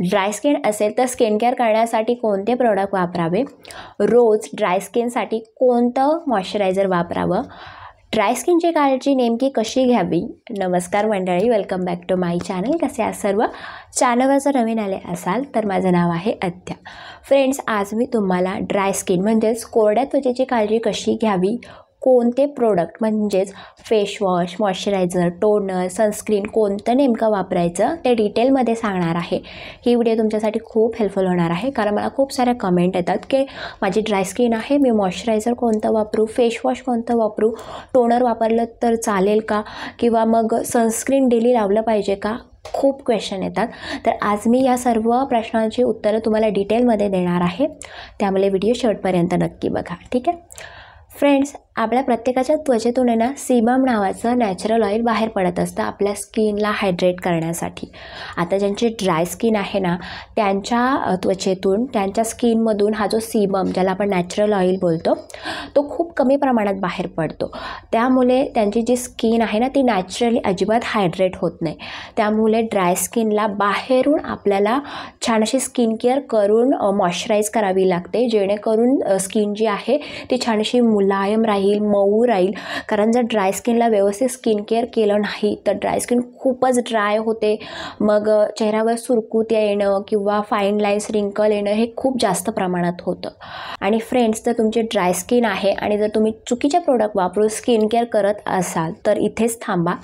Dry skin असेल तर skin care करण्यासाठी कोणते प्रोडक्ट वापरावे, रोज ड्राय स्किनसाठी कोणतं मॉइश्चरायझर वापरावं, ड्राय स्किनची काळजी नेमकी कशी घ्यावी. नमस्कार मंडळी, welcome back to my channel. कसे आहात सर्व? चॅनलवर जर नवीन आले असाल तर माझं नाव आहे अद्या. फ्रेंड्स, आज मी तुम्हाला ड्राय स्किन म्हणजेच कोरड्या त्वचेची काळजी कशी घ्यावी, कोणते प्रोडक्ट म्हणजेच फेसवॉश, मॉइश्चरायझर, टोनर, सनस्क्रीन कोणतं नेमकं वापरायचं ते डिटेलमध्ये सांगणार आहे. ही व्हिडिओ तुमच्यासाठी खूप हेल्पफुल होणार आहे, कारण मला खूप साऱ्या कमेंट येतात की माझी ड्राय स्किन आहे, मी मॉइश्चरायझर कोणतं वापरू, फेसवॉश कोणतं वापरू, टोनर वापरलं तर चालेल का, किंवा मग सनस्क्रीन डेली लावलं पाहिजे का. खूप क्वेश्चन येतात. तर आज मी या सर्व प्रश्नांची उत्तरं तुम्हाला डिटेलमध्ये देणार आहे, त्यामुळे व्हिडिओ शेवटपर्यंत नक्की बघा. ठीक आहे फ्रेंड्स, आपल्या प्रत्येकाच्या त्वचेतून आहे ना सीबम नावाचं नॅचरल ऑइल बाहेर पडत असतं आपल्या स्किनला हायड्रेट करण्यासाठी. आता ज्यांची ड्राय स्किन आहे ना, त्यांच्या त्वचेतून, त्यांच्या स्किनमधून हा जो सीबम, ज्याला आपण नॅचरल ऑइल बोलतो, तो खूप कमी प्रमाणात बाहेर पडतो. त्यामुळे त्यांची जी स्किन आहे ना ती नॅचरली अजिबात हायड्रेट होत नाही. त्यामुळे ड्राय स्किनला बाहेरून आपल्याला छान अशी स्किन केअर करून मॉइश्चराईज करावी लागते, जेणेकरून स्किन जी आहे ती छान अशी मुलायम राहील, मऊ राहील. कारण जर ड्राय स्किनला व्यवस्थित स्किन केअर केलं नाही तर ड्राय स्किन खूपच ड्राय होते. मग चेहऱ्यावर सुरकुत्या येणं किंवा फाईन लाईन्स, रिंकल येणं हे खूप जास्त प्रमाणात होतं. आणि फ्रेंड्स, जर तुमची ड्राय स्किन आहे आणि जर तुम्ही चुकीचे प्रोडक्ट वापरून स्किन केअर करत असाल तर इथेच थांबा.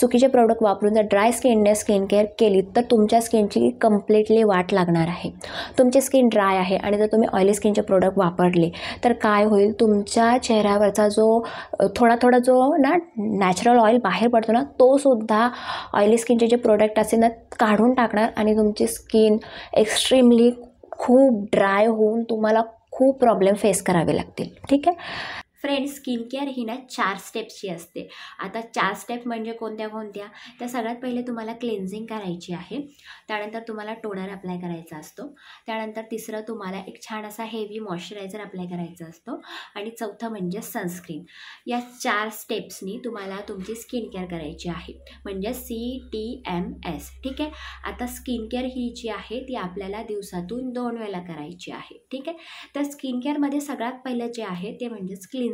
चुकीचे प्रोडक्ट वापरून जर ड्राय स्किनने स्किन केअर केली तर तुमच्या स्किनची कम्प्लिटली वाट लागणार आहे. तुमची स्किन ड्राय आहे आणि जर तुम्ही ऑइली स्किनचे प्रोडक्ट वापरले तर काय होईल, तुमच्या चेहऱ्यावरचा जो थोडा जो ना नॅचरल ऑइल बाहेर पडतो ना, तो सुद्धा ऑइली स्किनचे जे प्रोडक्ट असेल ना काढून टाकणार आणि तुमची स्किन एक्स्ट्रीमली खूप ड्राय होऊन तुम्हाला खूप प्रॉब्लेम फेस करावे लागतील. ठीक आहे फ्रेंड्स, स्किन केअर ही ना 4 स्टेप्सची असते. आता 4 स्टेप म्हणजे कोणत्या कोणत्या, त्या सगळ्यात पहिले तुम्हाला क्लेन्झिंग करायची आहे, त्यानंतर तुम्हाला टोनर अप्लाय करायचा असतो, त्यानंतर तिसरं तुम्हाला एक छान असा हेवी मॉइश्चरायझर अप्लाय करायचा असतो, आणि चौथं म्हणजे सनस्क्रीन. या 4 स्टेप्सनी तुम्हाला तुमची स्किन केअर करायची आहे, म्हणजे CTMS. ठीक आहे. आता स्किन केअर ही जी आहे ती आपल्याला दिवसातून 2 वेळेला करायची आहे. ठीक आहे. तर स्किन केअरमध्ये सगळ्यात पहिलं जे आहे ते म्हणजेच क्लिन्झिंग.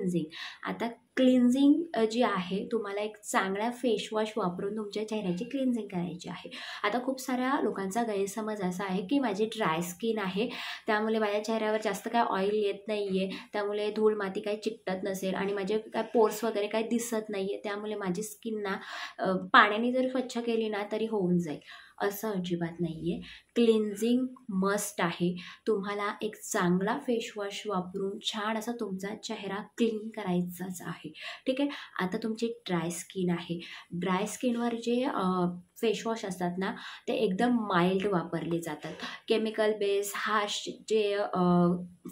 आता क्लिन्झिंग जी आहे, तुम्हाला एक चांगला फेसवॉश वापरून तुमच्या चेहऱ्याची क्लिन्झिंग करायची आहे. आता खूप साऱ्या लोकांचा गैरसमज असा आहे की माझी ड्राय स्किन आहे, त्यामुळे माझ्या चेहऱ्यावर जास्त काय ऑइल येत नाही आहे, त्यामुळे धूळ माती काही चिकटत नसेल आणि माझे काय पोर्स वगैरे काही दिसत नाही आहे, त्यामुळे माझी स्किन ना पाण्याने जरी स्वच्छ केली ना तरी होऊन जाईल. असं अजिबात नाही आहे. क्लिन्झिंग मस्ट आहे. तुम्हाला एक चांगला फेसवॉश वापरून छान असा तुमचा चेहरा क्लीन करायचाच आहे. ठीक आहे. आता तुमची ड्राय स्किन आहे, ड्राय स्किनवर जे फेसवॉश असतात ना ते एकदम माइल्ड वापरले जातात. केमिकल बेस हार्श जे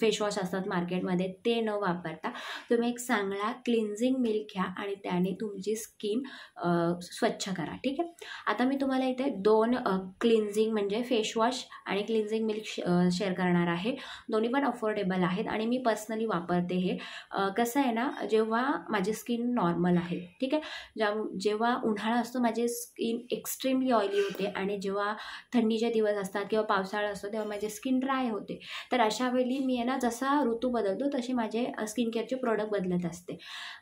फेसवॉश असतात मार्केटमध्ये ते न वापरता तुम्ही एक चांगला क्लिन्झिंग मिल्क घ्या आणि त्याने तुमची स्किन स्वच्छ करा. ठीक आहे. आता मी तुम्हाला इथे 2 क्लिन्झिंग म्हणजे फेसवॉश आणि क्लिन्झिंग मिल्क शेअर करणार आहे. दोन्ही पण अफोर्डेबल आहेत आणि मी पर्सनली वापरते हे. कसं आहे ना, जेव्हा माझी स्किन नॉर्मल आहे, ठीक आहे, जेव्हा उन्हाळा असतो माझी स्किन एक्स्ट्रीमली ऑइली होते, आणि जेव्हा थंडीचे दिवस असतात किंवा पावसाळा असतो तेव्हा माझी स्किन ड्राय होते. तर अशा वेळी मी आहे ना, जसा ऋतू बदलतो तसे माझे स्किन केअरचे प्रोडक्ट बदलत असते.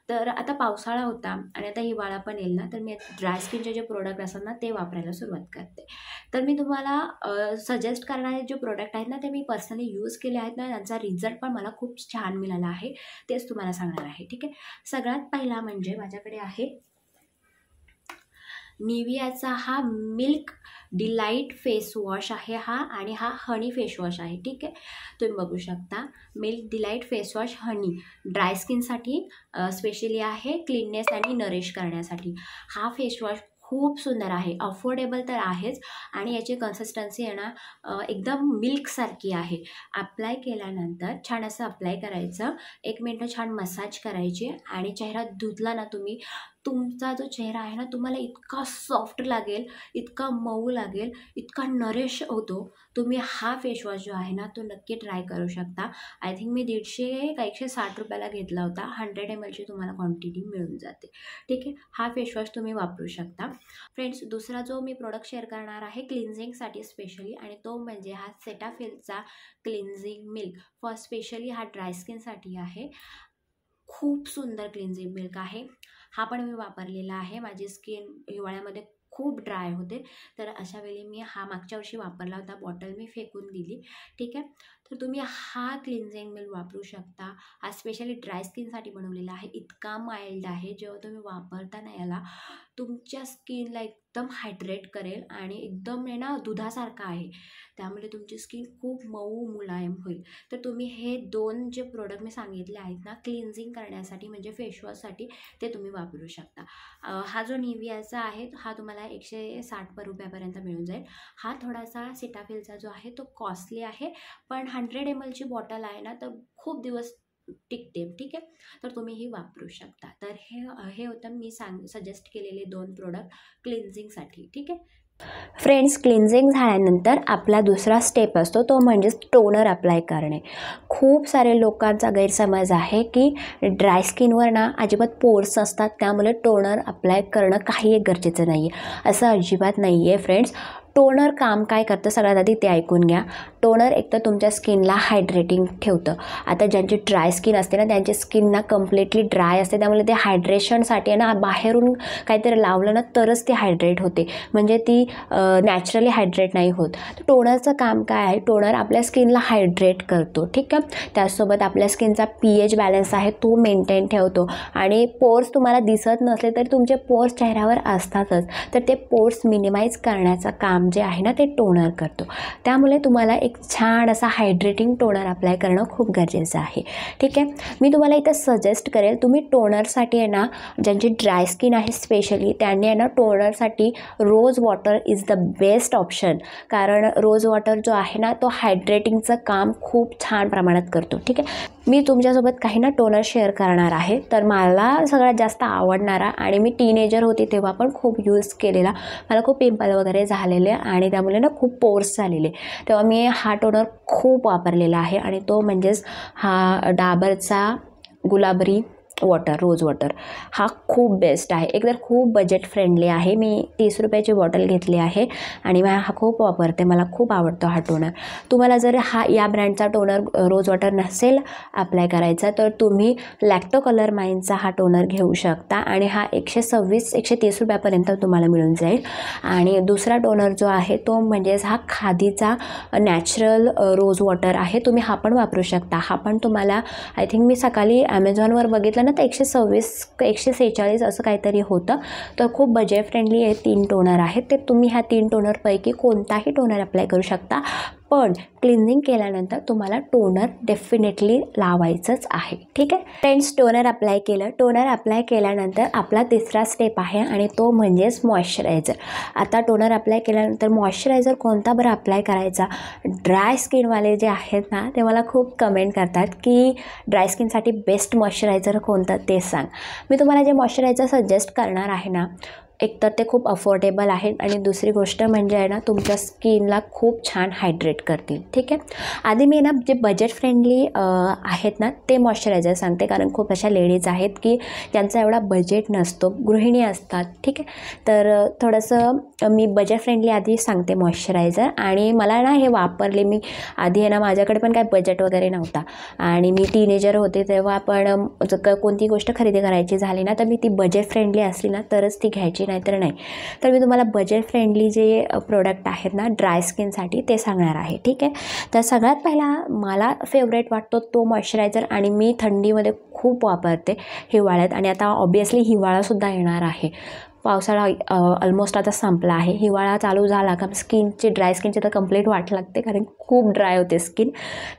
तर आता पावसाळा होता आणि आता हिवाळा पण येईल ना, तर मी ड्राय स्किनचे जे प्रोडक्ट असतात ना ते वापरायला सुरुवात करते. तर मी तुम्हाला सजेस्ट करणारे जे प्रोडक्ट आहेत ना ते मी पर्सनली यूज केले आहेत ना, त्यांचा रिझल्ट पण मला खूप छान मिळाला आहे, तेच तुम्हाला सांगणार आहे. ठीक आहे. सगळ्यात पहिला म्हणजे माझ्याकडे आहे निवियाचा हा मिल्क डिलाईट फेस वॉश आहे हा, आणि हा हनी फेस वॉश आहे. ठीक आहे. तुम्ही बघू शकता, मिल्क डिलाईट फेस वॉश हनी ड्राय स्किनसाठी स्पेशली आहे, क्लीननेस आणि नरिश करण्यासाठी. हा फेस वॉश खूप सुंदर आहे, अफोर्डेबल तर आहेच, आणि याची कन्सिस्टन्सी आहे ना एकदम मिल्कसारखी आहे. अप्लाय केल्यानंतर छान असं अप्लाय करायचं, 1 मिनिट छान मसाज करायची, आणि चेहरा धुतला ना तुम्ही तुमचा जो चेहरा आहे ना तुम्हाला इतका सॉफ्ट लागेल, इतका मऊ लागेल, इतका नरिश होतो. तुम्ही हा फेसवॉश जो आहे ना तो नक्की ट्राय करू शकता. आय थिंक मी 150 का 160 रुपयाला घेतला होता. 100 ml ची तुम्हाला क्वांटिटी मिळून जाते. ठीक आहे, हा फेसवॉश तुम्ही वापरू शकता. फ्रेंड्स, दुसरा जो मी प्रोडक्ट शेअर करणार आहे क्लिन्झिंगसाठी स्पेशली, आणि तो म्हणजे हा सेटाफिलचा क्लिन्झिंग मिल्क फॉर स्पेशली हा ड्राय स्किनसाठी आहे. खूप सुंदर क्लिन्झिंग मिल्क आहे. हा पण मी वापरलेला आहे. माझी स्किन हिवाळ्यामध्ये खूप ड्राय होते, तर अशा वेळी मी हा मागच्या वर्षी वापरला होता. बॉटल मी फेकून दिली. ठीक आहे, तर तुम्ही हा क्लिन्झिंग मिल्क वापरू शकता. हा स्पेशली ड्राय स्किनसाठी बनवलेला आहे. इतका माइल्ड आहे, जेव्हा तुम्ही वापरता ना याला तुमच्या स्किनला एकदम हायड्रेट करेल आणि एकदम आहे ना दुधासारखा आहे. त्यामुळे तुमची स्किन खूप मऊ मुलायम होईल. तर तुम्ही हे 2 जे प्रोडक्ट मी सांगितले आहेत ना क्लिन्झिंग करण्यासाठी म्हणजे फेसवॉशसाठी, ते तुम्ही वापरू शकता. हा जो निव्हियाचा आहे हा तुम्हाला 160 रुपयापर्यंत मिळून जाईल. हा थोडासा सेटाफिलचा जो आहे तो कॉस्टली आहे, पण 100 ml ची बॉटल आहे ना तर खूप दिवस टिकते. ठीक आहे, तर तुम्ही ही वापरू शकता. तर हे होतं मी सजेस्ट केलेले 2 प्रोडक्ट क्लिन्झिंगसाठी. ठीक आहे फ्रेंड्स, क्लिन्झिंग झाल्यानंतर आपला दुसरा स्टेप असतो तो म्हणजेच टोनर अप्लाय करणे. खूप सारे लोकांचा गैरसमज आहे की ड्राय स्किनवर ना अजिबात पोर्स असतात, त्यामुळे टोनर अप्लाय करणं काही एक गरजेचं नाही आहे. असं अजिबात नाही आहे फ्रेंड्स. टोनर काम काय करतं सगळ्यात आधी ते ऐकून घ्या. टोनर एक तर तुमच्या स्किनला हायड्रेटिंग ठेवतं. आता ज्यांची ड्राय स्किन असते ना त्यांची स्किन ना कम्प्लिटली ड्राय असते, त्यामुळे ते हायड्रेशनसाठी आहे ना बाहेरून काहीतरी लावलं ना तरच ती हायड्रेट होते, म्हणजे ती नॅचरली हायड्रेट नाही होत. टोनरचं काम काय आहे, टोनर आपल्या स्किनला हायड्रेट करतो. ठीक आहे, त्यासोबत आपल्या स्किनचा pH बॅलन्स आहे तो मेंटेन ठेवतो. आणि पोर्स तुम्हाला दिसत नसले तरी तुमचे पोर्स चेहऱ्यावर असतातच, तर ते पोर्स मिनिमाइज करण्याचं काम जे आहे ना ते टोनर करतो. त्यामुळे तुम्हाला एक छान असा हायड्रेटिंग टोनर अप्लाय करणं खूप गरजेचं आहे. ठीक आहे, मी तुम्हाला इथं सजेस्ट करेल तुम्ही टोनरसाठी आहे ना ज्यांची ड्राय स्किन आहे स्पेशली त्यांनी आहे ना टोनरसाठी rose water is the best option. कारण रोज वॉटर जो आहे ना तो हायड्रेटिंगचं काम खूप छान प्रमाणात करतो. ठीक आहे, मी तुमच्यासोबत काही ना टोनर शेअर करणार आहे. तर मला सगळ्यात जास्त आवडणारा, आणि मी टीनेजर होती तेव्हा पण खूप यूज केलेला, मला खूप पिंपल वगैरे झालेले आणि त्यामुळे ना खूप पोर्स झालेले, तेव्हा मी हा टोनर खूप वापरलेला आहे. आणि तो म्हणजेच हा डाबरचा गुलाबरी वॉटर, रोज वॉटर, हा खूप बेस्ट आहे. एकतर खूप बजेट फ्रेंडली आहे. मी 30 रुपयाची बॉटल घेतली आहे आणि मी हा खूप वापरते, मला खूप आवडतो हा टोनर. तुम्हाला जर या ब्रँडचा टोनर रोज वॉटर नसेल अप्लाय करायचा तर तुम्ही लॅक्टो कलर माइनचा हा टोनर घेऊ शकता आणि हा 126-130 रुपयापर्यंत तुम्हाला मिळून जाईल. आणि दुसरा टोनर जो आहे तो म्हणजेच हा खादीचा नॅचरल रोज वॉटर आहे, तुम्ही हा पण वापरू शकता. हा पण तुम्हाला आय थिंक मी सकाळी ॲमेझॉनवर बघितलं ना तर 126 का 146 असं काहीतरी होतं. तर खूप बजेट फ्रेंडली आहे. 3 टोनर आहेत, ते तुम्ही ह्या 3 टोनरपैकी कोणताही टोनर अप्लाय करू शकता. पण क्लिन्झिंग केल्यानंतर तुम्हाला टोनर डेफिनेटली लावायचंच आहे. ठीक आहे फ्रेंड्स, टोनर अप्लाय केलं. टोनर अप्लाय केल्यानंतर आपला तिसरा स्टेप आहे आणि तो म्हणजेच मॉइश्चरायझर. आता टोनर अप्लाय केल्यानंतर मॉइश्चरायझर कोणता बरं अप्लाय करायचा. ड्राय स्किनवाले जे आहेत ना ते मला खूप कमेंट करतात की ड्राय स्किनसाठी बेस्ट मॉइश्चरायझर कोणतं ते सांग. मी तुम्हाला जे मॉइश्चरायझर सजेस्ट करणार आहे ना, एक तर ते खूप अफोर्डेबल आहेत आणि दुसरी गोष्ट म्हणजे आहे ना तुमच्या स्किनला खूप छान हायड्रेट करतील. ठीक आहे, आधी मी ना जे बजेट फ्रेंडली आहेत ना ते मॉइश्चरायझर सांगते, कारण खूप अशा लेडीज आहेत की ज्यांचा एवढा बजेट नसतो, गृहिणी असतात. ठीक आहे, तर थोडंसं मी बजेट फ्रेंडली आधी सांगते मॉइश्चरायझर. आणि मला ना हे वापरले मी आधी आहे ना, माझ्याकडे पण काय बजेट वगैरे नव्हता आणि मी टीनेजर होते तेव्हा, पण कोणती गोष्ट खरेदी करायची झाली ना तर मी ती बजेट फ्रेंडली असली ना तरच ती घ्यायची, नाहीतर नाही. तर मी तुम्हाला बजेट फ्रेंडली जे प्रोडक्ट आहेत ना ड्राय स्किनसाठी ते सांगणार आहे. ठीक आहे, तर सगळ्यात पहिला मला फेवरेट वाटतो तो मॉइश्चरायझर आणि मी थंडीमध्ये खूप वापरते, हिवाळ्यात. आणि आता ऑब्वियसली हिवाळासुद्धा येणार आहे, पावसाळा ऑलमोस्ट आता संपला आहे, हिवाळा चालू झाला का स्किनची ड्राय स्किनची तर कंप्लीट वाट लागते, कारण खूप ड्राय होते स्किन.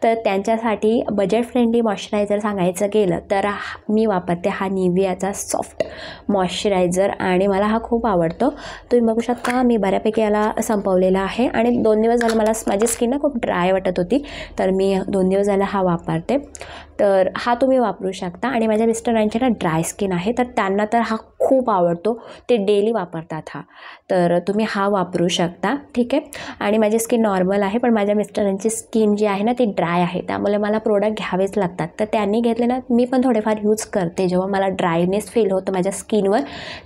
तर त्यांच्यासाठी बजेट फ्रेंडली मॉइश्चरायझर सांगायचं गेलं तर मी वापरते हा निव्हियाचा सॉफ्ट मॉइश्चरायझर आणि मला हा खूप आवडतो. तुम्ही बघू शकता मी बऱ्यापैकी याला संपवलेला आहे आणि 2 दिवस झाले मला माझी स्किन ना खूप ड्राय वाटत होती, तर मी 2 दिवस झाला हा वापरते. तर हा तुम्ही वापरू शकता. आणि माझ्या मिस्टरांची ना ड्राय स्किन आहे, तर त्यांना तर हा खूप आवडतो, ते डेली वापरतात हा, तर तुम्ही हा वापरू शकता, ठीक आहे. आणि माझी स्किन नॉर्मल आहे, पण माझ्या मिस्टरांची स्किन जी आहे ना ती ड्राय आहे, त्यामुळे मला प्रोडक्ट घ्यावेच लागतात. तर त्यांनी घेतले ना, मी पण थोडेफार यूज करते. जेव्हा मला ड्रायनेस फील होतं माझ्या स्किनवर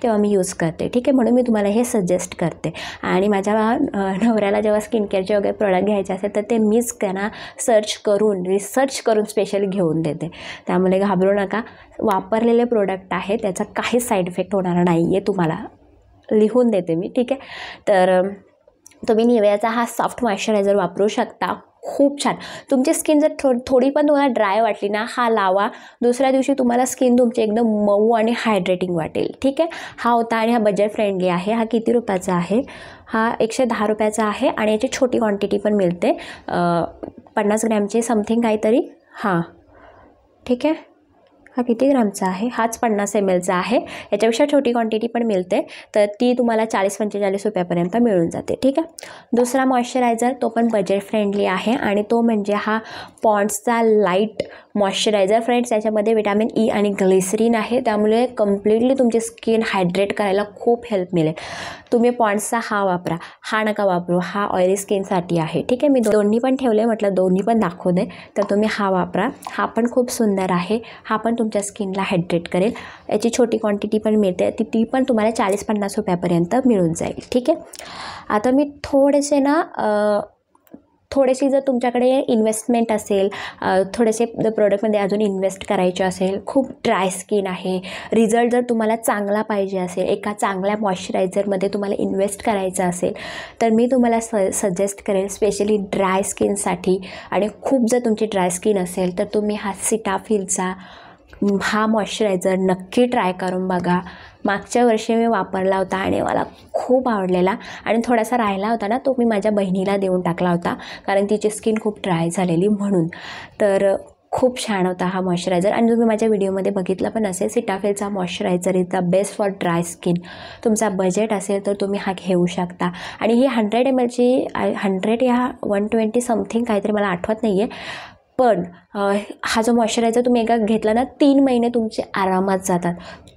तेव्हा मी यूज करते, ठीक आहे. म्हणून मी तुम्हाला हे सजेस्ट करते. आणि माझ्या नवऱ्याला जेव्हा स्किन केअरचे वगैरे प्रोडक्ट घ्यायचे असेल तर ते मीच त्यांना रिसर्च करून स्पेशली घेऊन देते. त्यामुळे घाबरू नका, वापरलेले प्रोडक्ट आहे, त्याचा काहीच साईड इफेक्ट होणार नाही आहे, तुम्हाला लिहून देते मी, ठीक आहे. तर तुम्ही निव्याचा हा सॉफ्ट मॉइश्चरायझर वापरू शकता, खूप छान. तुमची स्किन जर थोडी पण तुम्हाला ड्राय वाटली ना, हा लावा, दुसऱ्या दिवशी तुम्हाला स्किन तुमची एकदम मऊ आणि हायड्रेटिंग वाटेल, ठीक आहे. हा होता आणि हा बजेट फ्रेंडली आहे. हा किती रुपयाचा आहे? हा 110 रुपयाचा आहे आणि याची छोटी क्वांटिटी पण मिळते, 50 ग्रॅमची समथिंग काहीतरी, हां ठीक आहे. हा किती ग्रामचा आहे? हाच 50 mlचा आहे, याच्यापेक्षा छोटी क्वांटिटी पण मिळते, तर ती तुम्हाला 40-45 रुपयापर्यंत मिळून जाते, ठीक आहे. दुसरा मॉइश्चरायझर, तो पण बजेट फ्रेंडली आहे आणि तो म्हणजे हा पॉन्ड्सचा लाईट मॉइश्चरायझर. फ्रेंड्स, याच्यामध्ये विटॅमिन ई आणि ग्लिसरीन आहे, त्यामुळे कम्प्लिटली तुमची स्किन हायड्रेट करायला खूप हेल्प मिळेल. तुम्ही पॉन्ड्सचा हा वापरा, हा नका वापरू, हा ऑइली स्किनसाठी आहे, ठीक आहे. मी दोन्ही पण ठेवले, म्हटलं दोन्ही पण दाखवू दे, तर तुम्ही हा वापरा. हा पण खूप सुंदर आहे, हा पण तुमच्या स्किनला हायड्रेट करेल. याची छोटी क्वांटिटी पण मिळते, ती पण तुम्हाला 40-50 रुपयापर्यंत मिळून जाईल, ठीक आहे. आता मी थोडेसे जर तुमच्याकडे इन्व्हेस्टमेंट असेल, थोडेसे प्रोडक्टमध्ये अजून इन्व्हेस्ट करायचे असेल, खूप ड्राय स्किन आहे, रिझल्ट जर तुम्हाला चांगला पाहिजे असेल, एका चांगल्या मॉइश्चरायझरमध्ये तुम्हाला इन्व्हेस्ट करायचं असेल, तर मी तुम्हाला सजेस्ट करेल स्पेशली ड्राय स्किनसाठी. आणि खूप जर तुमची ड्राय स्किन असेल तर तुम्ही हा सिटाफिलचा हा मॉइश्चरायझर नक्की ट्राय करून बघा. मागच्या वर्षी मी वापरला होता आणि मला खूप आवडलेला, आणि थोडासा राहिला होता ना, तो मी माझ्या बहिणीला देऊन टाकला होता, कारण तिची स्किन खूप ड्राय झालेली म्हणून. तर खूप छान होता हा मॉइश्चरायझर, आणि तुम्ही माझ्या व्हिडिओमध्ये बघितलं पण असेल. सिटाफिलचा moisturiser is the best for dry skin. तुमचा बजेट असेल तर तुम्ही हा घेऊ शकता. आणि ही 100 mlची 100 या 120 समथिंग काहीतरी, मला आठवत नाही आहे, पण हा जो मॉइश्चरायझर तुम्ही एकदा घेतला ना, 3 महिने तुमचे आरामात जातात.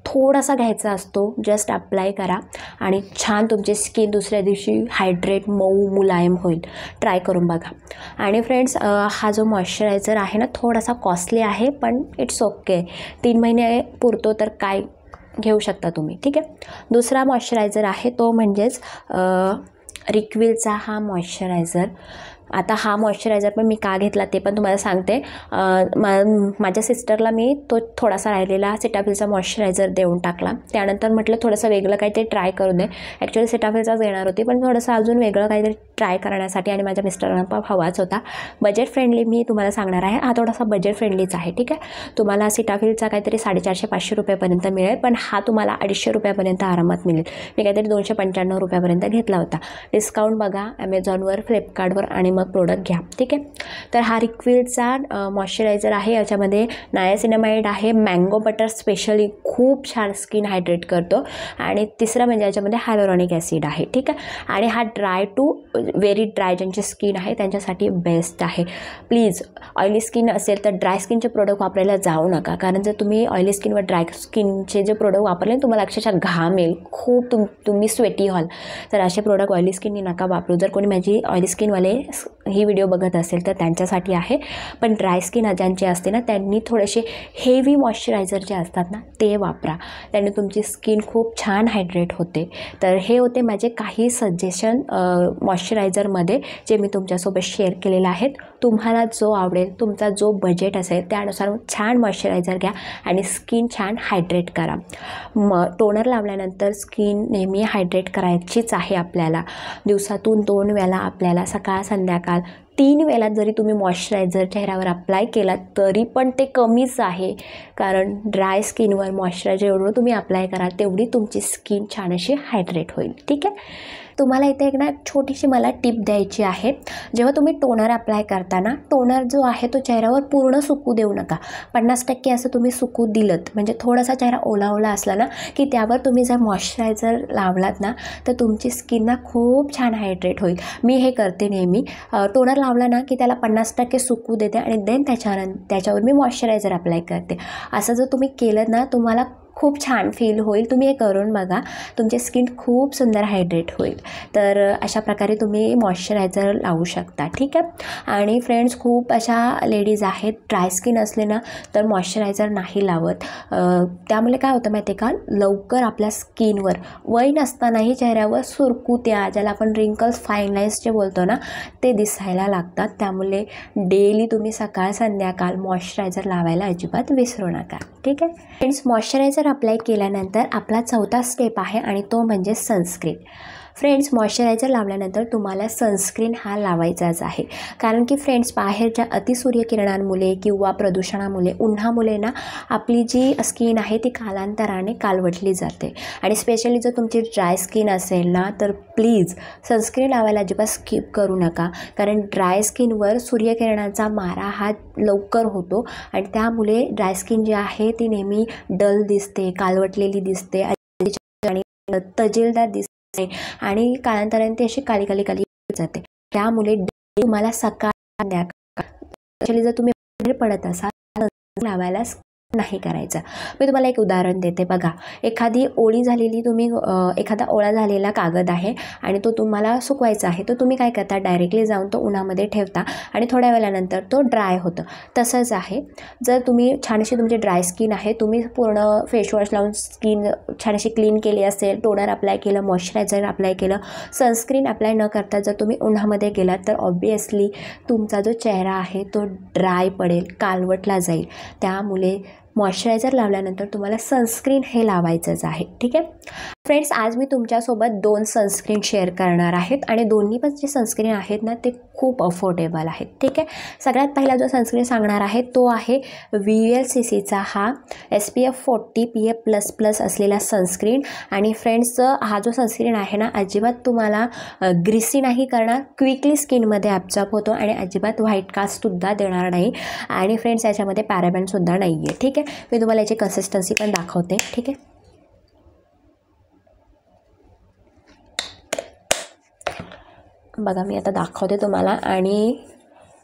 थोडासा घ्यायचा असतो, जस्ट अप्लाय करा आणि छान तुमची स्किन दुसऱ्या दिवशी हायड्रेट, मऊ, मुलायम होईल. ट्राय करून बघा. आणि फ्रेंड्स, हा जो मॉइश्चरायझर आहे ना, थोडासा कॉस्टली आहे, पण इट्स ओके, 3 महिने पुरतो, तर काय घेऊ शकता तुम्ही, ठीक आहे. दुसरा मॉइश्चरायझर आहे तो म्हणजेच रिक्विलचा हा मॉइश्चरायझर. आता हा मॉइश्चरायझर पण मी का घेतला ते पण तुम्हाला सांगते. माझ्या सिस्टरला मी तो थोडासा राहिलेला सिटाफिलचा मॉइश्चरायझर देऊन टाकला. त्यानंतर म्हटलं थोडंसं वेगळं काहीतरी ट्राय करू दे. ॲक्च्युली सिटाफिलचाच येणार होती, पण थोडंसं अजून वेगळं काहीतरी ट्राय करण्यासाठी, आणि माझ्या मिस्टरांना पण हवाच होता. बजेट फ्रेंडली मी तुम्हाला सांगणार आहे, हा थोडासा बजेट फ्रेंडलीच आहे, ठीक आहे. तुम्हाला सिटाफिलचा काहीतरी 450-500 रुपयापर्यंत मिळेल, पण हा तुम्हाला 250 रुपयापर्यंत आरामात मिळेल. मी काहीतरी 295 रुपयापर्यंत घेतला होता. डिस्काउंट बघा ॲमेझॉनवर, फ्लिपकार्टवर, आणि मग प्रोडक्ट घ्या, ठीक आहे. तर हा रिक्विलचा मॉइश्चरायझर आहे, याच्यामध्ये नायासिनामाइड आहे, मँगो बटर स्पेशली खूप छान स्किन हायड्रेट करतो. आणि तिसरं म्हणजे याच्यामध्ये हायलोरॉनिक ॲसिड आहे, ठीक आहे. आणि हा ड्राय टू व्हेरी ड्राय ज्यांची स्किन आहे त्यांच्यासाठी बेस्ट आहे. प्लीज, ऑइली स्किन असेल तर ड्राय स्किनचे प्रोडक्ट वापरायला जाऊ नका, कारण जर तुम्ही ऑइली स्किन व ड्राय स्किनचे जे प्रोडक्ट वापरले तुम्हाला अक्षरशः घाम येईल, खूप तुम्ही स्वेटी व्हाल. तर असे प्रोडक्ट ऑइली स्किननी नका वापरू. जर कोणी माझी ऑइली स्किनवाले ही व्हिडिओ बघत असेल तर त्यांच्यासाठी आहे, पण ड्राय स्किन ज्यांची असते ना, त्यांनी थोडेसे हेवी मॉइश्चरायझर जे असतात ना ते वापरा, त्याने तुमची स्किन खूप छान हायड्रेट होते. तर हे होते माझे काही सजेशन मॉइश्चरायझरमध्ये, जे मी तुमच्यासोबत शेअर केलेले आहेत. तुम्हाला जो आवडेल, तुमचा जो बजेट असेल त्यानुसार छान मॉइश्चरायझर घ्या आणि स्किन छान हायड्रेट करा. टोनर लावल्यानंतर स्किन नेहमी हायड्रेट करायचीच आहे आपल्याला. दिवसातून 2 वेळा आपल्याला, सकाळ संध्याकाळ 3 वेळा जरी तुम्ही मॉइश्चरायझर चेहऱ्यावर अप्लाय केला तरी पण ते कमीच आहे, कारण ड्राय स्किनवर मॉइश्चरायझर एवढं तुम्ही अप्लाय कराल तेवढी तुमची स्किन छान अशी हायड्रेट होईल, ठीक आहे. तुम्हाला इथे एक ना छोटीशी मला टिप द्यायची आहे. जेव्हा तुम्ही टोनर अप्लाय करताना, टोनर जो आहे तो चेहऱ्यावर पूर्ण सुकू देऊ नका. 50% असं तुम्ही सुकू दिलत, म्हणजे थोडासा चेहरा ओला ओला असला ना की त्यावर तुम्ही जर मॉइश्चरायझर लावलात ना तर तुमची स्किन ना खूप छान हायड्रेट होईल. मी हे करते नेहमी. टोनर लावला ना की त्याला 50% सुकू देते आणि देन त्याच्यावर मी मॉइश्चरायझर अप्लाय करते. असं जर तुम्ही केलं ना, तुम्हाला खूप छान फील होईल. तुम्ही हे करून बघा, तुमची स्किन खूप सुंदर हायड्रेट होईल. तर अशा प्रकारे तुम्ही मॉइश्चरायझर लावू शकता, ठीक आहे. आणि फ्रेंड्स, खूप अशा लेडीज आहेत ड्राय स्किन असले ना तर मॉइश्चरायझर नाही लावत. त्यामुळे काय होतं माहिती आहे का, लवकर आपल्या स्किनवर वय नसतानाही चेहऱ्यावर सुरकुत्या, ज्याला आपण रिंकल्स, फाईन लाईन्स जे बोलतो ना, ते दिसायला लागतात. त्यामुळे डेली तुम्ही सकाळ संध्याकाळ मॉइश्चरायझर लावायला अजिबात विसरू नका, ठीक आहे. फ्रेंड्स, मॉइश्चरायझर अप्लाय केल्यानंतर आपला चौथा स्टेप आहे आणि तो म्हणजे सनस्क्रीन. फ्रेंड्स, मॉइश्चरायझर लावल्यानंतर तुम्हाला सनस्क्रीन हा लावायचाच आहे. कारण की फ्रेंड्स, बाहेरच्या अतिसूर्यकिरणांमुळे किंवा प्रदूषणामुळे, उन्हामुळे ना आपली जी स्किन आहे ती कालांतराने कालवटली जाते. आणि स्पेशली जर तुमची ड्राय स्किन असेल ना तर प्लीज सनस्क्रीन लावायला अजिबात स्किप करू नका. कारण ड्राय स्किनवर सूर्यकिरणांचा मारा हा लवकर होतो आणि त्यामुळे ड्राय स्किन जी आहे ती नेहमी डल दिसते, कालवटलेली दिसते आणि तजेलदार दिसते आणि कालांतराने ती अशी काली जाते. त्यामुळे तुम्हाला सकाळ संध्याकाळ जर तुम्ही बाहेर पडत असाल लावायला नाही करायचं. मी तुम्हाला एक उदाहरण देते. बघा, एखादी ओळी झालेली एखादा ओळा झालेला कागद आहे आणि तो तुम्हाला सुकवायचा आहे, तर तुम्ही काय करता, डायरेक्टली जाऊन तो उन्हामध्ये ठेवता आणि थोड्या वेळानंतर तो ड्राय होतं. तसंच आहे, जर तुम्ही छानशी तुमची ड्राय स्किन आहे, तुम्ही पूर्ण फेसवॉश लावून स्किन छानशी क्लीन केली असेल, टोनर अप्लाय केलं, मॉइश्चरायझर अप्लाय केलं, सनस्क्रीन अप्लाय न करता जर तुम्ही उन्हामध्ये गेलात तर ऑब्वियसली तुमचा जो चेहरा आहे तो ड्राय पडेल, कालवटला जाईल. त्यामुळे मॉइश्चरायझर लावल्यानंतर तुम्हाला सनस्क्रीन हे लावायचंच आहे, ठीक आहे. फ्रेंड्स, आज मी तुमच्यासोबत 2 सनस्क्रीन शेअर करणार आहेत आणि दोन्ही पण जे सनस्क्रीन आहेत ना ते खूप अफोर्डेबल आहेत, ठीक आहे. सगळ्यात पहिला जो सनस्क्रीन सांगणार आहे तो आहे VLCCचा हा SPF 40 PA++ असलेला सनस्क्रीन. आणि फ्रेंड्स, हा जो सनस्क्रीन आहे ना अजिबात तुम्हाला ग्रीसी नाही करणार, क्विकली स्किनमध्ये ॲब्झॉर्ब होतो आणि अजिबात व्हाईट कास्टसुद्धा देणार नाही. आणि फ्रेंड्स, याच्यामध्ये पॅराबेनसुद्धा नाही आहे, ठीक आहे. मी तुम्हाला याची कन्सिस्टन्सी पण दाखवते, ठीक आहे. बघा, मी आता दाखवते तुम्हाला. आणि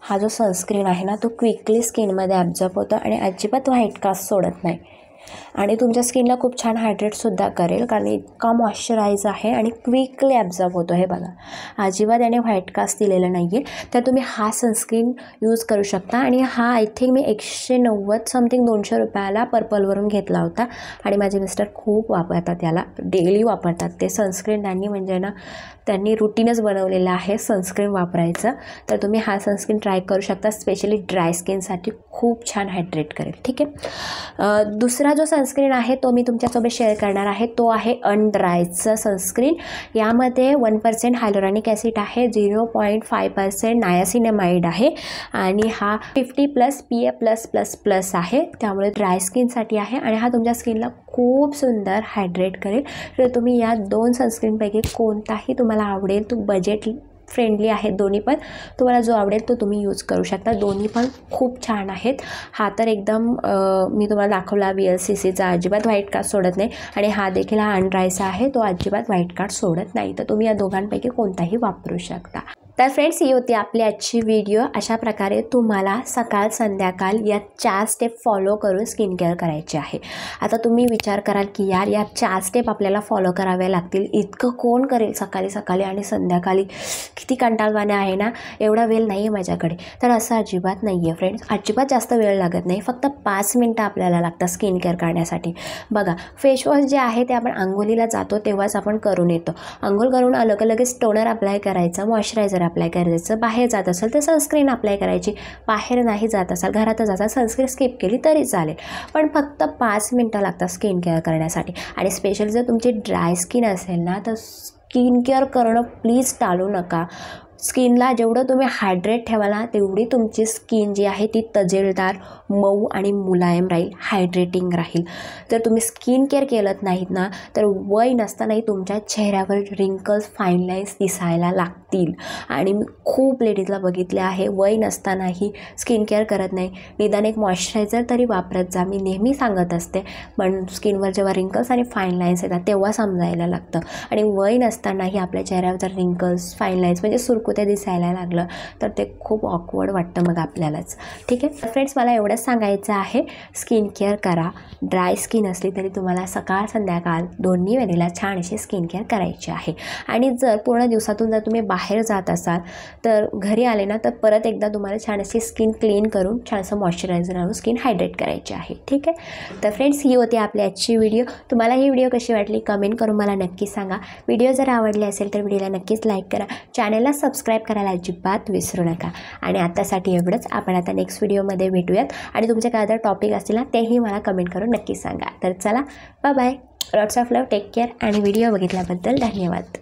हा जो सनस्क्रीन आहे ना तो क्विकली स्किनमध्ये ॲब्झॉर्ब होतो आणि अजिबात व्हाईट कास्ट सोडत नाही आणि तुमच्या स्किनला खूप छान हायड्रेटसुद्धा करेल, कारण इतका मॉइश्चराईज आहे आणि क्विकली ॲब्झॉर्ब होतो. हे बघा, अजिबात याने व्हाईट कास्ट दिलेलं नाही आहे. तर तुम्ही हा सनस्क्रीन यूज करू शकता. आणि हा आय थिंक मी 190 समथिंग 200 रुपयाला पर्पलवरून घेतला होता आणि माझे मिस्टर खूप वापरतात, याला डेली वापरतात ते सनस्क्रीन. त्यांनी रुटीनच बनवलेलं आहे सनस्क्रीन वापरायचं. तर तुम्ही हा सनस्क्रीन ट्राय करू शकता, स्पेशली ड्राय स्किनसाठी खूप छान हायड्रेट करेल, ठीक आहे. दुसरा जो सनस्क्रीन आहे तो मी तुमच्यासोबत शेअर करणार आहे तो आहे अनड्रायचं सनस्क्रीन. यामध्ये 1% हायलोरॉनिक ॲसिड आहे, 0.5% नायासिनामाइड आहे आणि हा 50+ PA+++ आहे. त्यामुळे ड्राय स्किनसाठी आहे आणि हा तुमच्या स्किनला खूप सुंदर हायड्रेट करेल. तर तुम्ही या 2 सनस्क्रीनपैकी कोणताही तुम्हाला आवडेल, तो बजेट फ्रेंडली आहेत दोन्ही पण, तुम्हाला जो आवडेल तो तुम्ही यूज करू शकता. दोन्ही पण खूप छान आहेत. हा तर एकदम मी तुम्हाला दाखवला VLCCचा अजिबात व्हाईट कास्ट सोडत नाही आणि हा देखील हा अनड्रायचा आहे, तो अजिबात व्हाईट कास्ट सोडत नाही. तर तुम्ही या दोघांपैकी कोणताही वापरू शकता. तर फ्रेंड्स, ही होती आपली आजची व्हिडिओ. अशा प्रकारे तुम्हाला सकाळ संध्याकाळ या 4 स्टेप फॉलो करून स्किन केअर करायची आहे. आता तुम्ही विचार कराल की यार, या 4 स्टेप आपल्याला फॉलो कराव्या लागतील, इतकं कोण करेल सकाळी सकाळी आणि संध्याकाळी, किती कंटाळवाणे आहे ना, एवढा वेळ नाही आहे माझ्याकडे. तर असं अजिबात नाही आहे फ्रेंड्स, अजिबात जास्त वेळ लागत नाही, फक्त 5 मिनटं आपल्याला लागतात स्किन केअर करण्यासाठी. बघा, फेसवॉश जे आहे ते आपण अंघोळीला जातो तेव्हाच आपण करून येतो. अंघोळ करून आलं का लगेच टोनर अप्लाय करायचं, मॉइश्चरायझर अप्लाय करायचं. बाहेर जात असेल तर सनस्क्रीन अप्लाय करायची. बाहेर नाही जात असाल, घरातच असाल, सनस्क्रीन स्किप केली तरी चालेल. पण फक्त 5 मिनटं लागतात स्किन केअर करण्यासाठी. आणि स्पेशली जर तुमची ड्राय स्किन असेल ना तर स्किन केअर करणं प्लीज टाळू नका. स्किनला जेवढं तुम्ही हायड्रेट ठेवाल ना तेवढी तुमची स्किन जी आहे ती तजेलदार, मऊ आणि मुलायम राहील, हायड्रेटिंग राहील. जर तुम्ही स्किन केअर केलं नाहीत ना तर वय नसतानाही तुमच्या चेहऱ्यावर रिंकल्स, फाईन लाईन्स दिसायला लागतील. आणि मी खूप लेडीजला बघितले आहे वय नसतानाही स्किन केअर करत नाही. निदान एक मॉइश्चरायझर तरी वापरत जा, मी नेहमी सांगत असते. पण स्किनवर जेव्हा रिंकल्स आणि फाईन लाईन्स येतात तेव्हा समजायला लागतं. आणि वय नसतानाही आपल्या चेहऱ्यावर जर रिंकल्स, फाईन लाईन्स म्हणजे सुरकुत्या पुचपुत्या दिसायला लागलं तर ते खूप ऑकवर्ड वाटतं मग आपल्यालाच. ठीक आहे फ्रेंड्स, मला एवढंच सांगायचं आहे, स्किन केअर करा. ड्राय स्किन असली तरी तुम्हाला सकाळ संध्याकाळ दोन्ही वेळेला छान अशी स्किन केअर करायची आहे. आणि जर पूर्ण दिवसातून जर तुम्ही बाहेर जात असाल तर घरी आले ना तर परत एकदा तुम्हाला छान अशी स्किन क्लीन करून छानसं मॉइश्चरायझर लावून स्किन हायड्रेट करायची आहे. ठीक आहे, तर फ्रेंड्स ही होती आपली आजची व्हिडिओ. तुम्हाला ही व्हिडिओ कशी वाटली कमेंट करून मला नक्की सांगा. व्हिडिओ जर आवडले असेल तर व्हिडिओला नक्कीच लाईक करा. चॅनलला सबस्क्राईब करायला अजिबात विसरू नका. आणि आतासाठी एवढंच. आपण आता नेक्स्ट व्हिडिओमध्ये भेटूयात. आणि तुमचे काय जर टॉपिक असतील ना तेही मला कमेंट करून नक्की सांगा. तर चला, bye bye, lots of love, take care. आणि व्हिडिओ बघितल्याबद्दल धन्यवाद.